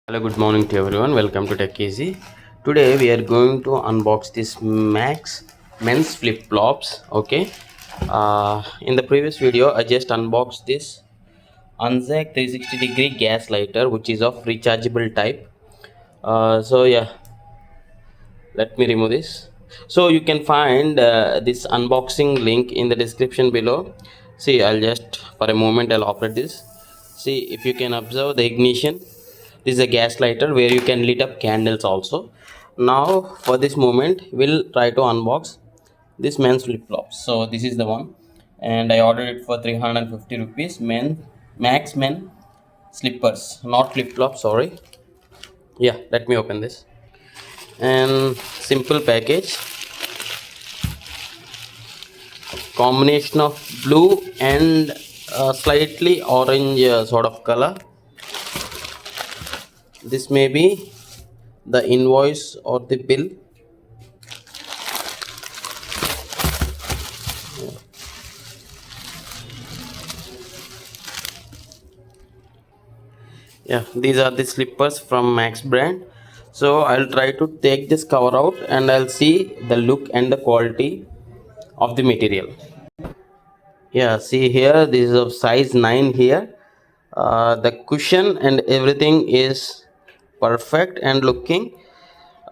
Hello, good morning to everyone. Welcome to Tech Easy. Today we are going to unbox this Max men's flip flops. Okay. In the previous video, I just unboxed this Unzac 360-degree gas lighter, which is of rechargeable type. So let me remove this. So you can find this unboxing link in the description below. See, I'll just for a moment I'll operate this. See if you can observe the ignition. This is a gas lighter where you can lit up candles also. Now for this moment we'll try to unbox this men's flip flops. So this is the one, and I ordered it for 350 rupees. Max men slippers, not flip flops, sorry. Yeah, let me open this. And simple package, combination of blue and slightly orange sort of color. This may be the invoice or the bill. Yeah, these are the slippers from Max brand. So I'll try to take this cover out and I'll see the look and the quality of the material. Yeah, see here, this is of size 9 here. The cushion and everything is perfect and looking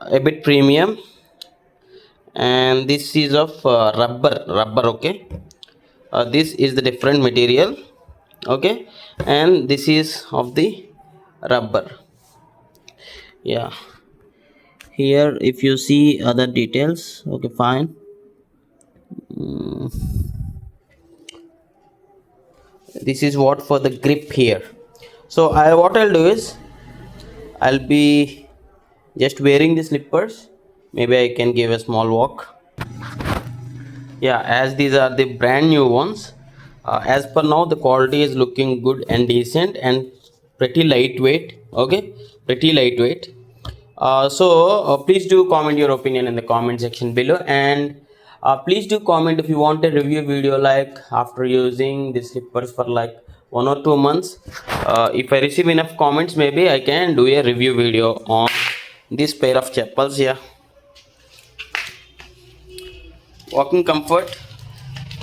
a bit premium. And this is of rubber. Okay, this is the different material. Okay, and this is of the rubber. Yeah, here if you see other details, okay, fine. This is what for the grip here. So what I'll do is I'll be just wearing the slippers. Maybe I can give a small walk. Yeah, as these are the brand new ones, as per now the quality is looking good and decent and pretty lightweight. Okay, pretty lightweight. So please do comment your opinion in the comment section below, and please do comment if you want a review video, like after using the slippers for like 1 or 2 months. If I receive enough comments, maybe I can do a review video on this pair of chappals. Yeah, walking comfort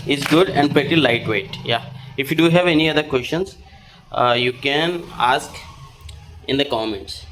is good and pretty lightweight. Yeah, if you do have any other questions, you can ask in the comments.